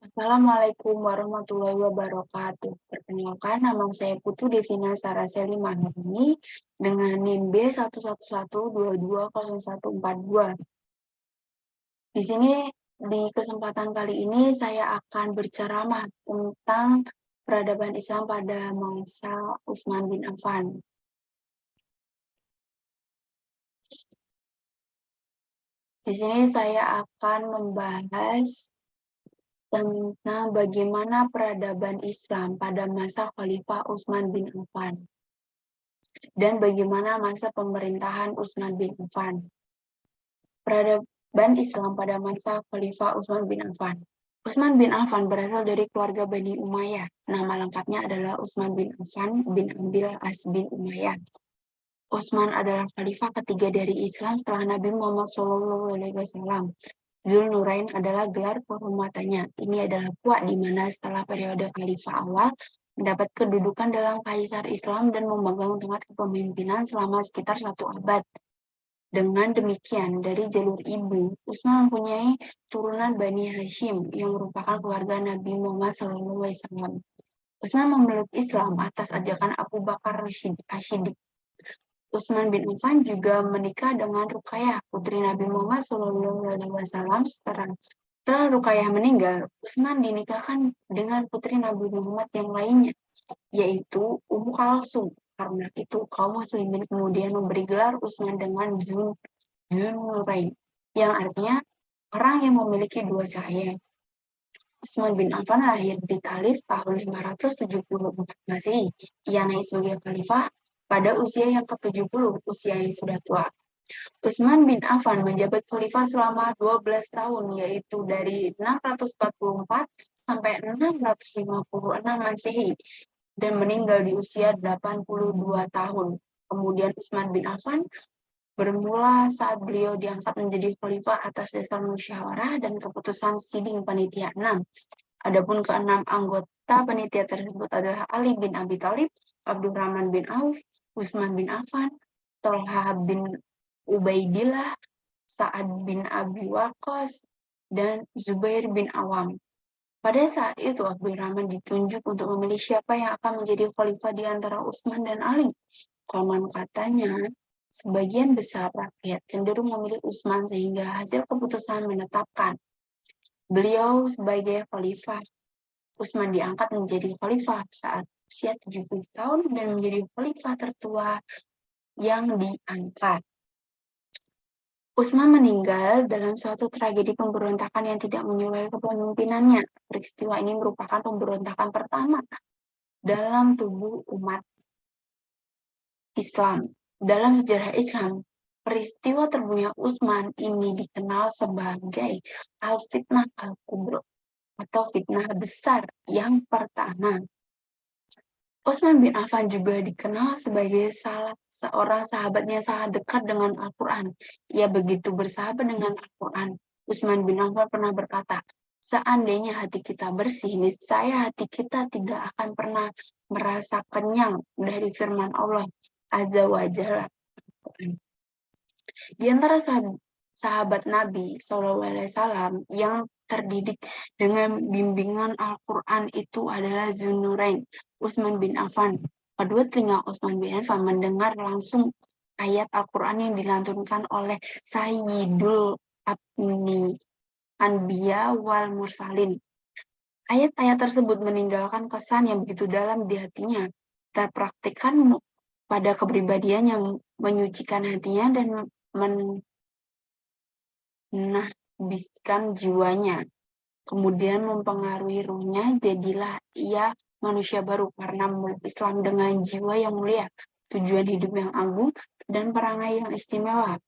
Assalamualaikum warahmatullahi wabarakatuh. Perkenalkan, nama saya Putu Devina Saraseli Maharani dengan NIM B111220142. Di sini, di kesempatan kali ini, saya akan berceramah tentang peradaban Islam pada masa Utsman bin Affan. Di sini saya akan membahas tentang bagaimana peradaban Islam pada masa Khalifah Utsman bin Affan dan bagaimana masa pemerintahan Utsman bin Affan. Peradaban Islam pada masa Khalifah Utsman bin Affan. Utsman bin Affan berasal dari keluarga Bani Umayyah. Nama lengkapnya adalah Utsman bin Affan bin Abil As bin Umayyah. Utsman adalah khalifah ketiga dari Islam setelah Nabi Muhammad SAW. Zulnurain adalah gelar kehormatannya. Ini adalah kuat di mana setelah periode khalifah awal mendapat kedudukan dalam kaisar Islam dan memegang tongkat kepemimpinan selama sekitar 1 abad. Dengan demikian, dari jalur ibu, Utsman mempunyai turunan Bani Hashim yang merupakan keluarga Nabi Muhammad SAW. Utsman memeluk Islam atas ajakan Abu Bakar Ashidik. Utsman bin Affan juga menikah dengan Ruqayyah, putri Nabi Muhammad SAW. Setelah Ruqayyah meninggal, Utsman dinikahkan dengan putri Nabi Muhammad yang lainnya, yaitu Ummu Kalsum. Karena itu, kaum muslimin kemudian memberi gelar Utsman dengan Zulnurain, yang artinya orang yang memiliki dua cahaya. Utsman bin Affan lahir di Taif tahun 574 Masehi. Ia naik sebagai khalifah pada usia yang ke-70, usia yang sudah tua. Utsman bin Affan menjabat khalifah selama 12 tahun, yaitu dari 644 sampai 656 Masehi, dan meninggal di usia 82 tahun. Kemudian Utsman bin Affan bermula saat beliau diangkat menjadi khalifah atas dasar musyawarah dan keputusan siding panitia 6. Adapun ke-6 anggota panitia tersebut adalah Ali bin Abi Thalib, Abdurrahman bin Auf, Utsman bin Affan, Thalha bin Ubaidillah, Sa'ad bin Abi Waqqas, dan Zubair bin Awam. Pada saat itu, Abdurrahman ditunjuk untuk memilih siapa yang akan menjadi khalifah di antara Utsman dan Ali. Konon katanya, sebagian besar rakyat cenderung memilih Utsman sehingga hasil keputusan menetapkan beliau sebagai khalifah. Utsman diangkat menjadi khalifah saat usia 70 tahun dan menjadi khalifah tertua yang diangkat. Utsman meninggal dalam suatu tragedi pemberontakan yang tidak menyukai kepemimpinannya. Peristiwa ini merupakan pemberontakan pertama dalam tubuh umat Islam. Dalam sejarah Islam, peristiwa terbunuhnya Utsman ini dikenal sebagai Al-Fitnah Al-Kubra atau fitnah besar yang pertama. Utsman bin Affan juga dikenal sebagai salah seorang sahabat yang sangat dekat dengan Al-Quran. Ia begitu bersahabat dengan Al-Quran. Utsman bin Affan pernah berkata, seandainya hati kita bersih, niscaya hati kita tidak akan pernah merasa kenyang dari firman Allah Azza wa Jalla. Di antara sahabat Nabi SAW yang terdidik dengan bimbingan Al-Quran itu adalah Zulnurain, Utsman bin Affan. Kedua telinga Utsman bin Affan mendengar langsung ayat Al-Quran yang dilantunkan oleh Sayyidul Anbiya wal Mursalin. Ayat-ayat tersebut meninggalkan kesan yang begitu dalam di hatinya, terpraktikkan pada kepribadian yang menyucikan hatinya dan menahbiskan jiwanya, kemudian mempengaruhi ruhnya. Jadilah ia manusia baru karena memeluk Islam dengan jiwa yang mulia, tujuan hidup yang agung, dan perangai yang istimewa.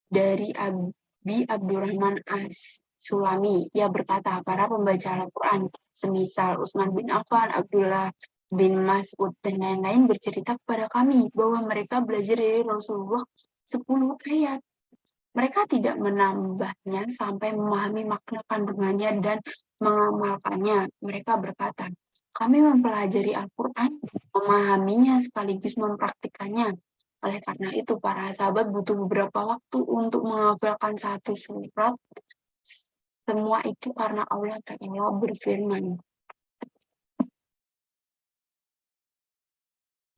Dari Abi Abdurrahman As-Sulami, ia berkata, para pembaca Al-Quran semisal Utsman bin Affan, Abdullah bin Mas'ud, dan lain-lain bercerita kepada kami bahwa mereka belajar dari Rasulullah 10 ayat. Mereka tidak menambahnya sampai memahami makna kandungannya dan mengamalkannya. Mereka berkata, kami mempelajari Al-Quran, memahaminya sekaligus mempraktikannya. Oleh karena itu, para sahabat butuh beberapa waktu untuk menghafalkan satu surat Semua itu karena Allah Ta'ala berfirman,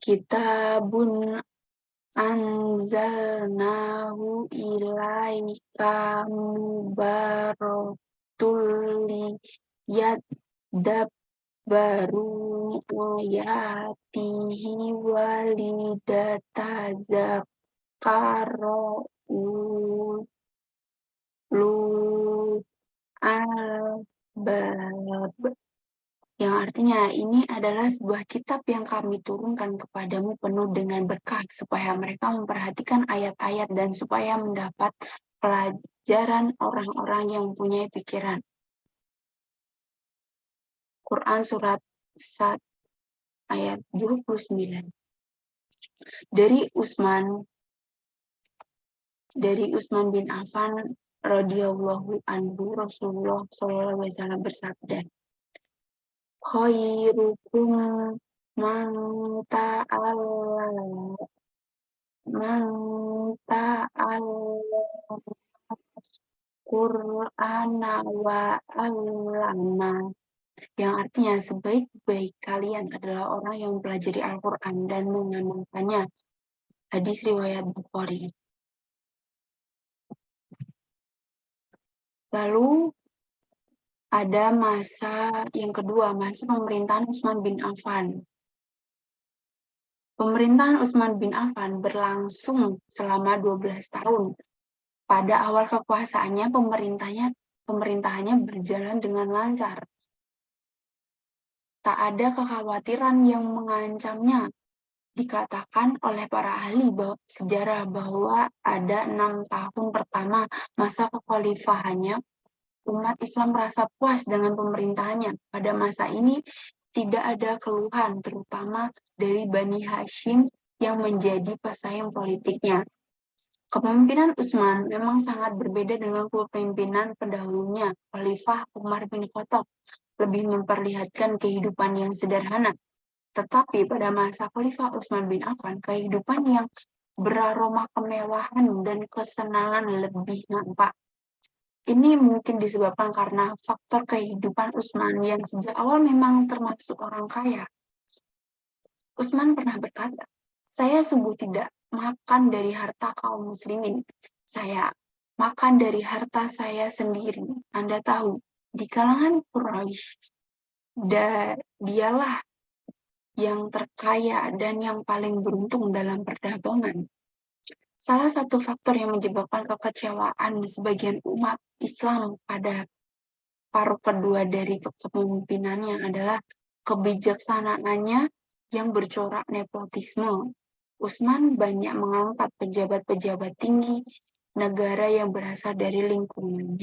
Kitabun anzalnahu ilaika mubarakul liyadabbaru ayatihi walidatazakkara ulul albab. Yang artinya ini adalah sebuah kitab yang kami turunkan kepadamu penuh dengan berkah supaya mereka memperhatikan ayat-ayat dan supaya mendapat pelajaran orang-orang yang mempunyai pikiran. Quran surat 1 ayat 29. Dari Utsman bin Affan radhiyallahu anhu, Rasulullah SAW bersabda, khairukum man ta'allama Qur'ana wa 'allama. Yang artinya sebaik-baik kalian adalah orang yang mempelajari Al-Qur'an dan mengamalkannya. Hadis riwayat Bukhari. Lalu ada masa yang kedua, masa pemerintahan Utsman bin Affan. Pemerintahan Utsman bin Affan berlangsung selama 12 tahun. Pada awal kekuasaannya, pemerintahannya berjalan dengan lancar. Tak ada kekhawatiran yang mengancamnya. Dikatakan oleh para ahli sejarah bahwa ada 6 tahun pertama masa kekhalifahannya, umat Islam merasa puas dengan pemerintahannya. Pada masa ini tidak ada keluhan, terutama dari Bani Hashim yang menjadi pesaing politiknya. Kepemimpinan Utsman memang sangat berbeda dengan kepemimpinan pendahulunya, Khalifah Umar bin Khattab, lebih memperlihatkan kehidupan yang sederhana. Tetapi pada masa Khalifah Utsman bin Affan, kehidupan yang beraroma kemewahan dan kesenangan lebih nampak. Ini mungkin disebabkan karena faktor kehidupan Utsman yang sejak awal memang termasuk orang kaya. Utsman pernah berkata, saya sungguh tidak makan dari harta kaum muslimin. Saya makan dari harta saya sendiri. Anda tahu, di kalangan Quraisy, dialah yang terkaya dan yang paling beruntung dalam perdagangan. Salah satu faktor yang menyebabkan kekecewaan sebagian umat Islam pada paruh kedua dari kepemimpinannya adalah kebijaksanaannya yang bercorak nepotisme. Utsman banyak mengangkat pejabat-pejabat tinggi negara yang berasal dari lingkungan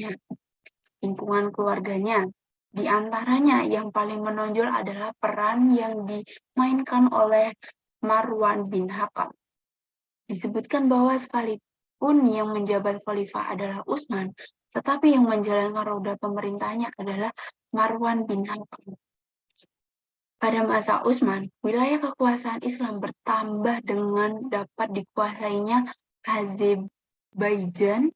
keluarganya. Di antaranya yang paling menonjol adalah peran yang dimainkan oleh Marwan bin Hakam. Disebutkan bahwa sekalipun yang menjabat khalifah adalah Utsman, tetapi yang menjalankan roda pemerintahnya adalah Marwan bin Hakam. Pada masa Utsman, wilayah kekuasaan Islam bertambah dengan dapat dikuasainya Azerbaijan,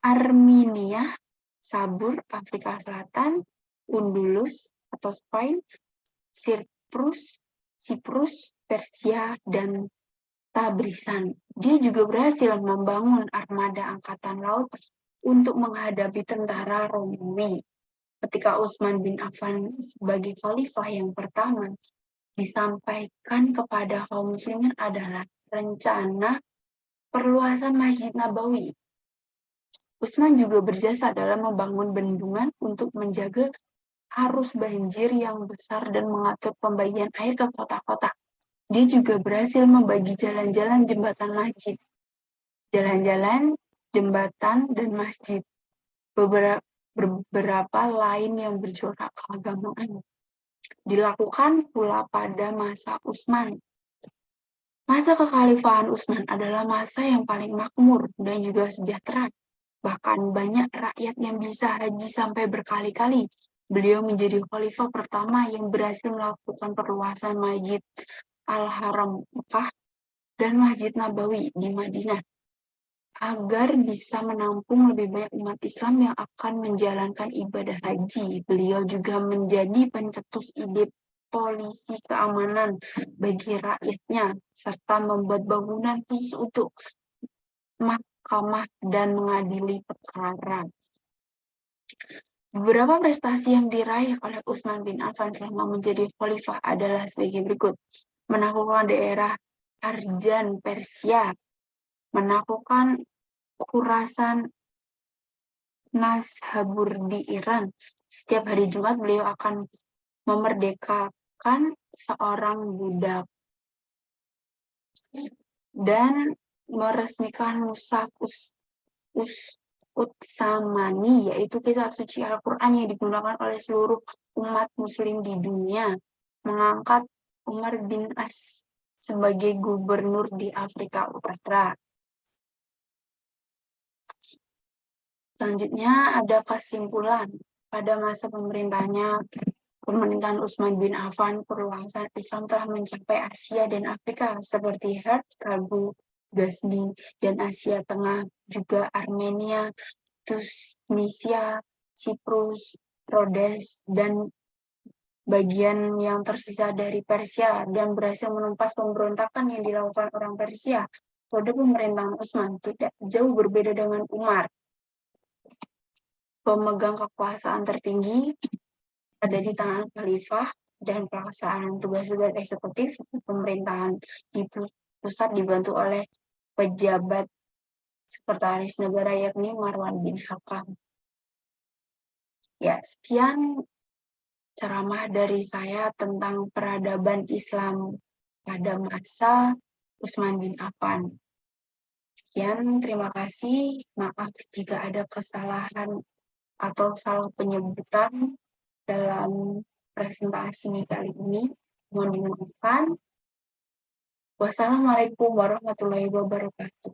Armenia, Sabur, Afrika Selatan, Undulus atau Spain, Siprus, Persia, dan Tabrisan. Dia juga berhasil membangun armada angkatan laut untuk menghadapi tentara Romawi. Ketika Utsman bin Affan sebagai khalifah yang pertama, disampaikan kepada kaum muslimin adalah rencana perluasan Masjid Nabawi. Utsman juga berjasa dalam membangun bendungan untuk menjaga arus banjir yang besar dan mengatur pembagian air ke kota-kota. Dia juga berhasil membagi jalan-jalan, jembatan, dan masjid. Beberapa lain yang bercorak keagamaan dilakukan pula pada masa Utsman. Masa kekhalifahan Utsman adalah masa yang paling makmur dan juga sejahtera. Bahkan banyak rakyat yang bisa haji sampai berkali-kali. Beliau menjadi khalifah pertama yang berhasil melakukan perluasan Masjid Al-Haram Mekah dan Masjid Nabawi di Madinah. agar bisa menampung lebih banyak umat Islam yang akan menjalankan ibadah haji. Beliau juga menjadi pencetus ide polisi keamanan bagi rakyatnya, serta membuat bangunan khusus untuk mahkamah dan mengadili perkara. Beberapa prestasi yang diraih oleh Utsman bin Affan selama menjadi khalifah adalah sebagai berikut. Menaklukkan daerah Arjan Persia, menaklukkan Khurasan Nashabur di Iran. Setiap hari Jumat beliau akan memerdekakan seorang budak dan meresmikan Mushaf Utsamani, yaitu kitab suci Al-Quran yang digunakan oleh seluruh umat muslim di dunia, mengangkat Umar bin As sebagai gubernur di Afrika Utara. Selanjutnya ada kesimpulan. Pada masa pemerintahan Utsman bin Affan, perluasan Islam telah mencapai Asia dan Afrika seperti Herat, Ragu, Ghazni, dan Asia Tengah, juga Armenia, Tunisia, Siprus, Rhodes, dan bagian yang tersisa dari Persia, dan berhasil menumpas pemberontakan yang dilakukan orang Persia. Pada pemerintahan Utsman tidak jauh berbeda dengan Umar. Pemegang kekuasaan tertinggi ada di tangan khalifah, dan pelaksanaan tugas-tugas eksekutif pemerintahan di pusat dibantu oleh pejabat sekretaris negara yakni Marwan bin Hakam. Ya, sekian ceramah dari saya tentang peradaban Islam pada masa Utsman bin Affan. Sekian, terima kasih. Maaf jika ada kesalahan atau salah penyebutan dalam presentasi kali ini. Mohon dimaafkan. Wassalamualaikum warahmatullahi wabarakatuh.